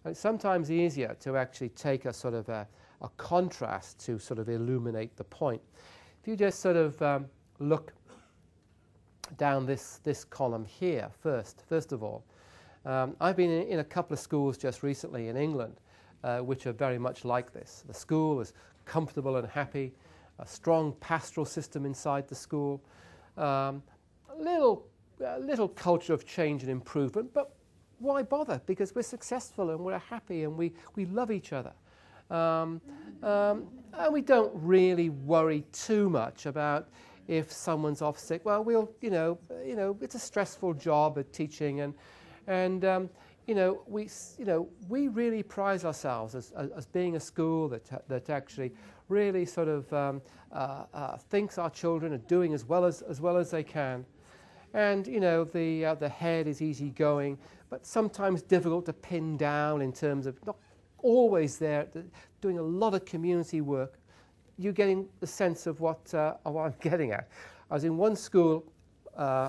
And it's sometimes easier to actually take a sort of a contrast to sort of illuminate the point. If you just sort of look down this column here first of all, I've been in a couple of schools just recently in England which are very much like this. The school is comfortable and happy, a strong pastoral system inside the school, little culture of change and improvement, but why bother? Because we're successful and we're happy and we love each other. And we don't really worry too much about if someone's off sick. Well, it's a stressful job at teaching, and we really prize ourselves as being a school that actually really sort of thinks our children are doing as well as they can. And the head is easygoing, but sometimes difficult to pin down in terms of not always there, doing a lot of community work. You're getting the sense of what I'm getting at. I was in one school. I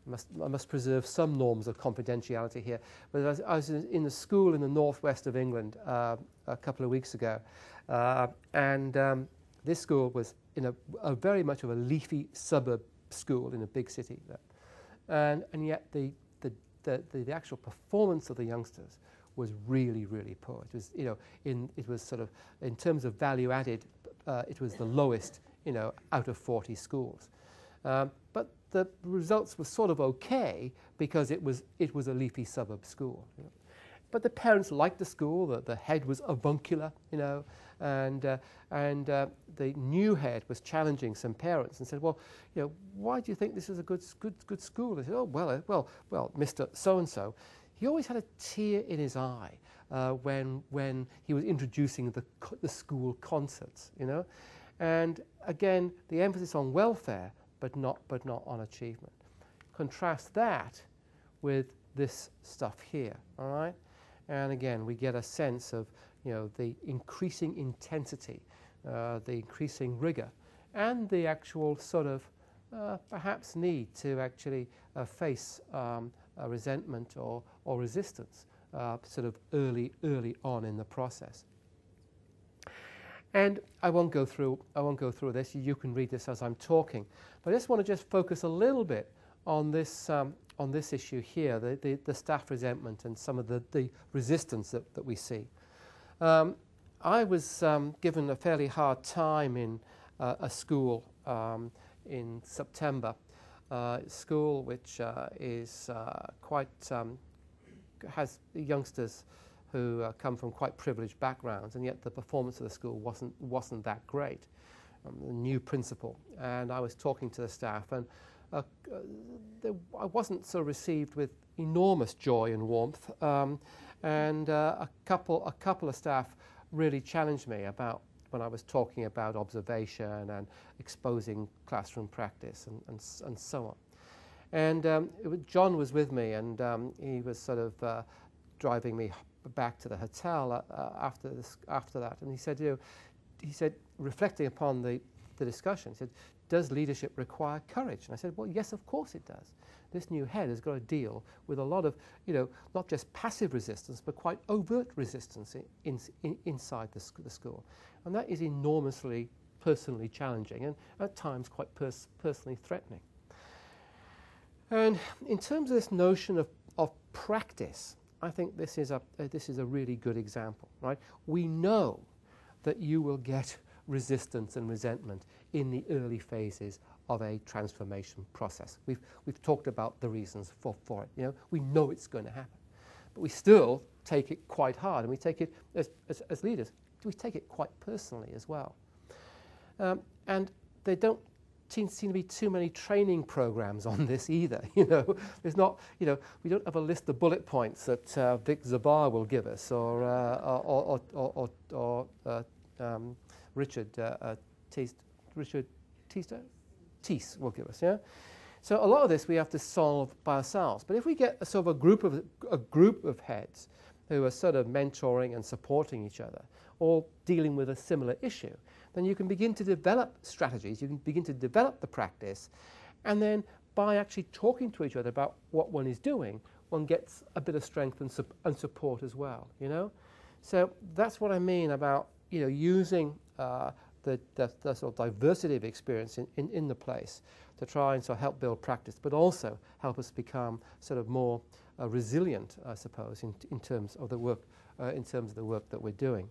must preserve some norms of confidentiality here. But I was in a school in the northwest of England a couple of weeks ago, and this school was in a very much of a leafy suburb school in a big city, and yet the actual performance of the youngsters was really, really poor. It was, it was sort of, in terms of value added, it was the lowest, out of 40 schools. But the results were sort of okay because it was a leafy suburb school. But the parents liked the school. The head was avuncular, and the new head was challenging some parents and said, "Well, why do you think this is a good school?" They said, "Oh, well, Mr. So-and-so, he always had a tear in his eye when he was introducing the school concerts, And again, the emphasis on welfare, but not on achievement. Contrast that with this stuff here, all right? And again, we get a sense of the increasing intensity, the increasing rigor, and the actual sort of perhaps need to actually face a resentment or resistance sort of early on in the process. And I won't go through this. You can read this as I'm talking, but I just want to focus a little bit on this issue here, the staff resentment and some of the resistance that we see. I was given a fairly hard time in a school in September, school which is quite has youngsters who come from quite privileged backgrounds, and yet the performance of the school wasn't that great. The new principal, and I was talking to the staff, and I wasn't so received with enormous joy and warmth, and a couple of staff really challenged me about when I was talking about observation and exposing classroom practice and so on. And John was with me, and he was sort of driving me back to the hotel after that, and he said, reflecting upon the discussion, he said, "Does leadership require courage?" And I said, "Well, yes, of course it does. This new head has got to deal with a lot of, not just passive resistance, but quite overt resistance inside the school. And that is enormously personally challenging and at times quite personally threatening." And in terms of this notion of practice, I think this is a really good example, right? We know that you will get resistance and resentment in the early phases of a transformation process. We've talked about the reasons for it. We know it's going to happen, but we still take it quite hard, and we take it as leaders. We take it quite personally as well. And they don't seem to be too many training programs on this either. There's not. We don't have a list of bullet points that Vic Zabar will give us, or Richard Teese will give us. Yeah. So a lot of this we have to solve by ourselves. But if we get a sort of a group of heads who are sort of mentoring and supporting each other, all dealing with a similar issue, then you can begin to develop strategies, you can begin to develop the practice, and then by actually talking to each other about what one is doing, one gets a bit of strength and support as well, you know. So that's what I mean about, you know, using the sort of diversity of experience in the place to try and sort of help build practice, but also help us become sort of more resilient, I suppose, in terms of the work that we're doing.